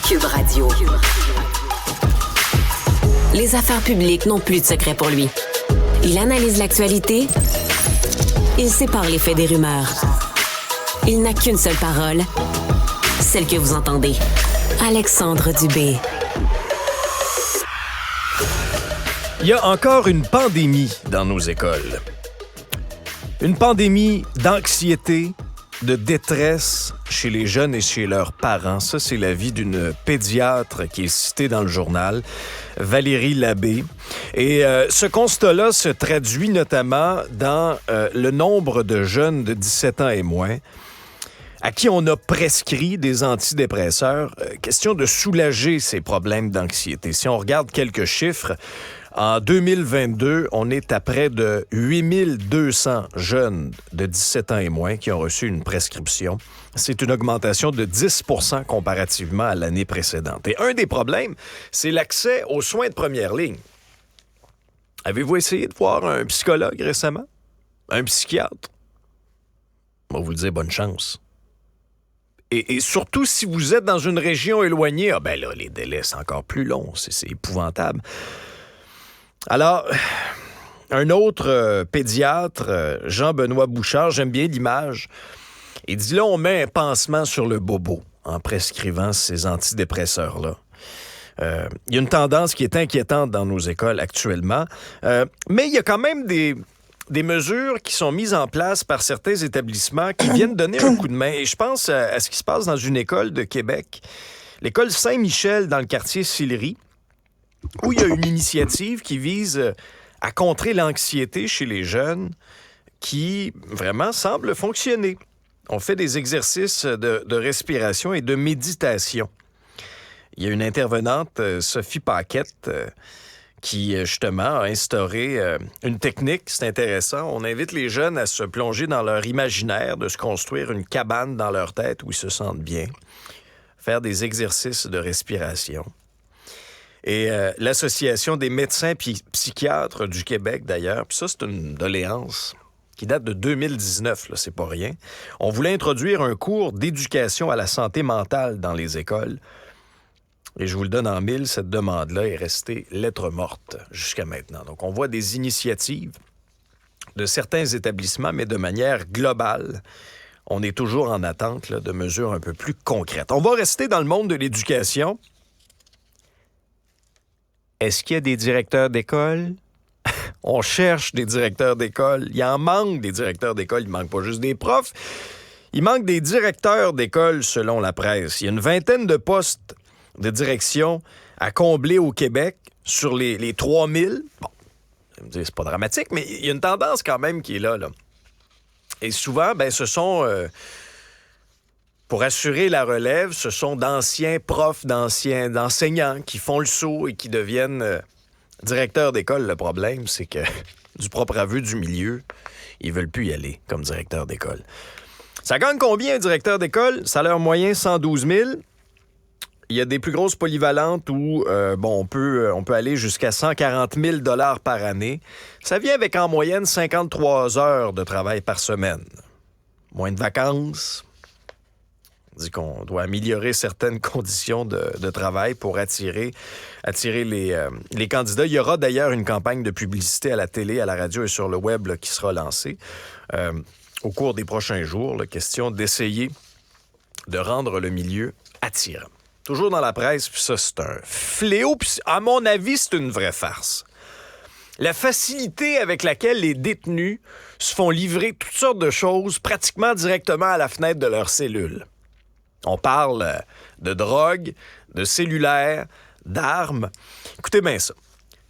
Cube Radio. Les affaires publiques n'ont plus de secret pour lui. Il analyse l'actualité. Il sépare les faits des rumeurs. Il n'a qu'une seule parole, celle que vous entendez. Alexandre Dubé. Il y a encore une pandémie dans nos écoles. Une pandémie d'anxiété, de détresse chez les jeunes et chez leurs parents. Ça, c'est l'avis d'une pédiatre qui est citée dans le journal, Valérie Labbé. Et ce constat-là se traduit notamment dans le nombre de jeunes de 17 ans et moins à qui on a prescrit des antidépresseurs. Question de soulager ces problèmes d'anxiété. Si on regarde quelques chiffres, en 2022, on est à près de 8200 jeunes de 17 ans et moins qui ont reçu une prescription. C'est une augmentation de 10 % comparativement à l'année précédente. Et un des problèmes, c'est l'accès aux soins de première ligne. Avez-vous essayé de voir un psychologue récemment? Un psychiatre? On va vous le dire, bonne chance. Et surtout, si vous êtes dans une région éloignée, ben là, les délais, c'est encore plus long. C'est épouvantable. Alors, un autre pédiatre, Jean-Benoît Bouchard, j'aime bien l'image, il dit là, on met un pansement sur le bobo en prescrivant ces antidépresseurs-là. Il y a une tendance qui est inquiétante dans nos écoles actuellement, mais il y a quand même des mesures qui sont mises en place par certains établissements qui viennent donner un coup de main. Et je pense à ce qui se passe dans une école de Québec, l'école Saint-Michel dans le quartier Sillery, où il y a une initiative qui vise à contrer l'anxiété chez les jeunes qui vraiment semble fonctionner. On fait des exercices de respiration et de méditation. Il y a une intervenante, Sophie Paquette, qui, justement, a instauré une technique. C'est intéressant. On invite les jeunes à se plonger dans leur imaginaire, de se construire une cabane dans leur tête où ils se sentent bien, faire des exercices de respiration. Et l'Association des médecins psychiatres du Québec, d'ailleurs, puis ça, c'est une doléance qui date de 2019, là, c'est pas rien. On voulait introduire un cours d'éducation à la santé mentale dans les écoles. Et je vous le donne en mille, cette demande-là est restée lettre morte jusqu'à maintenant. Donc, on voit des initiatives de certains établissements, mais de manière globale. On est toujours en attente là, de mesures un peu plus concrètes. On va rester dans le monde de l'éducation. Est-ce qu'il y a des directeurs d'école? On cherche des directeurs d'école. Il en manque des directeurs d'école. Il ne manque pas juste des profs. Il manque des directeurs d'école, selon la presse. Il y a une vingtaine de postes de direction à combler au Québec sur les 3000. Bon, je me dis, c'est pas dramatique, mais il y a une tendance quand même qui est là. Et souvent, ce sont... pour assurer la relève, ce sont d'anciens profs, d'enseignants qui font le saut et qui deviennent directeurs d'école. Le problème, c'est que du propre aveu du milieu, ils veulent plus y aller comme directeur d'école. Ça gagne combien un directeur d'école? Salaire moyen, 112 000. Il y a des plus grosses polyvalentes où on peut aller jusqu'à 140 000 $ par année. Ça vient avec en moyenne 53 heures de travail par semaine. Moins de vacances. On dit qu'on doit améliorer certaines conditions de travail pour attirer les candidats. Il y aura d'ailleurs une campagne de publicité à la télé, à la radio et sur le web qui sera lancée au cours des prochains jours. La question d'essayer de rendre le milieu attirant. Toujours dans la presse, puis ça, c'est un fléau. Puis à mon avis, c'est une vraie farce. La facilité avec laquelle les détenus se font livrer toutes sortes de choses pratiquement directement à la fenêtre de leur cellule. On parle de drogue, de cellulaire, d'armes. Écoutez bien ça.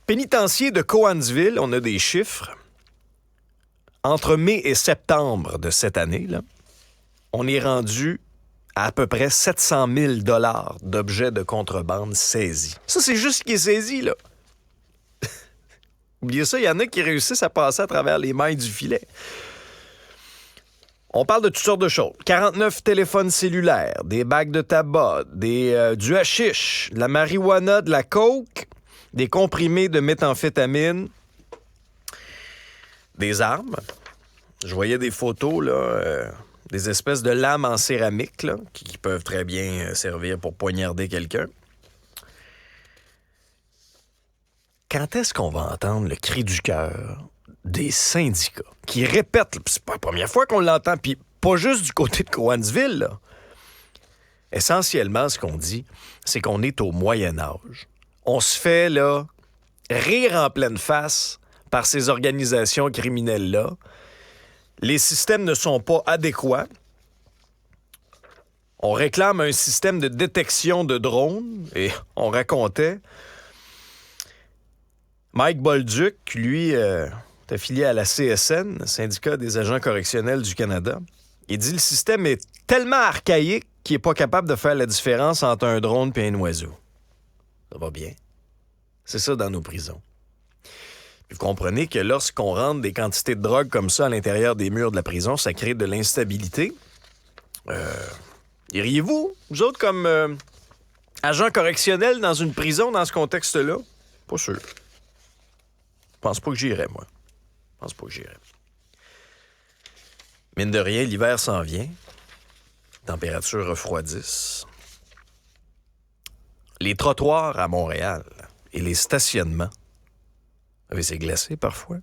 Pénitencier de Cowansville, on a des chiffres. Entre mai et septembre de cette année, là, on est rendu à peu près 700 000 $ d'objets de contrebande saisis. Ça, c'est juste ce qui est saisi, là. Oubliez ça, il y en a qui réussissent à passer à travers les mailles du filet. On parle de toutes sortes de choses. 49 téléphones cellulaires, des bagues de tabac, du hashish, de la marijuana, de la coke, des comprimés de méthamphétamine, des armes. Je voyais des photos, là, des espèces de lames en céramique là, qui peuvent très bien servir pour poignarder quelqu'un. Quand est-ce qu'on va entendre le cri du cœur des syndicats qui répètent, c'est pas la première fois qu'on l'entend, puis pas juste du côté de Cowansville, là. Essentiellement, ce qu'on dit, c'est qu'on est au Moyen Âge. On se fait, là, rire en pleine face par ces organisations criminelles-là. Les systèmes ne sont pas adéquats. On réclame un système de détection de drones, et on racontait... Mike Bolduc, lui, est affilié à la CSN, Syndicat des agents correctionnels du Canada. Il dit que le système est tellement archaïque qu'il n'est pas capable de faire la différence entre un drone et un oiseau. Ça va bien. C'est ça dans nos prisons. Puis vous comprenez que lorsqu'on rentre des quantités de drogue comme ça à l'intérieur des murs de la prison, ça crée de l'instabilité. Iriez-vous, vous autres, comme agents correctionnels dans une prison dans ce contexte-là? Pas sûr. Je pense pas que j'irais, moi. Je pense pas que j'irais. Mine de rien, l'hiver s'en vient. Températures refroidissent. Les trottoirs à Montréal et les stationnements. Vous savez, c'est glacé parfois.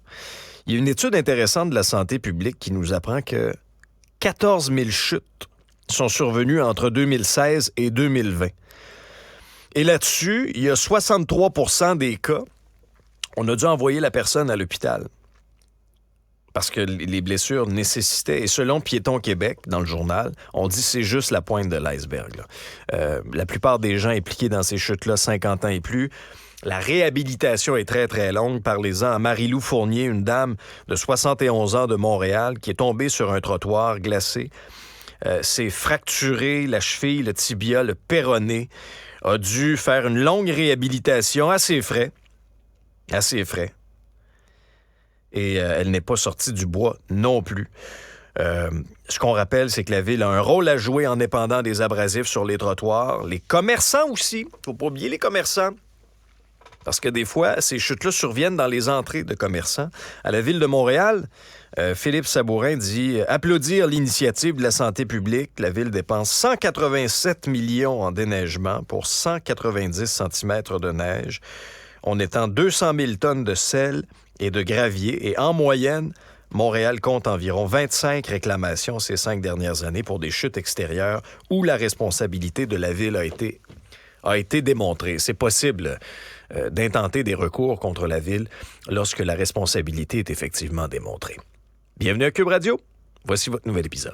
Il y a une étude intéressante de la santé publique qui nous apprend que 14 000 chutes sont survenues entre 2016 et 2020. Et là-dessus, il y a 63 % des cas, on a dû envoyer la personne à l'hôpital parce que les blessures nécessitaient, et selon Piéton Québec, dans le journal, on dit que c'est juste la pointe de l'iceberg, là. La plupart des gens impliqués dans ces chutes-là, 50 ans et plus, la réhabilitation est très, très longue. Parlez-en à Marie-Lou Fournier, une dame de 71 ans de Montréal qui est tombée sur un trottoir glacé, s'est fracturé la cheville, le tibia, le péroné, a dû faire une longue réhabilitation à ses frais. Et elle n'est pas sortie du bois non plus. Ce qu'on rappelle, c'est que la Ville a un rôle à jouer en épandant des abrasifs sur les trottoirs. Les commerçants aussi. Faut pas oublier les commerçants. Parce que des fois, ces chutes-là surviennent dans les entrées de commerçants. À la Ville de Montréal, Philippe Sabourin dit « Applaudir l'initiative de la santé publique. La Ville dépense 187 millions en déneigement pour 190 cm de neige. On étend 200 000 tonnes de sel et de gravier. Et en moyenne, Montréal compte environ 25 réclamations ces 5 dernières années pour des chutes extérieures où la responsabilité de la Ville a été démontrée. C'est possible d'intenter des recours contre la Ville lorsque la responsabilité est effectivement démontrée. Bienvenue à Cube Radio. Voici votre nouvel épisode.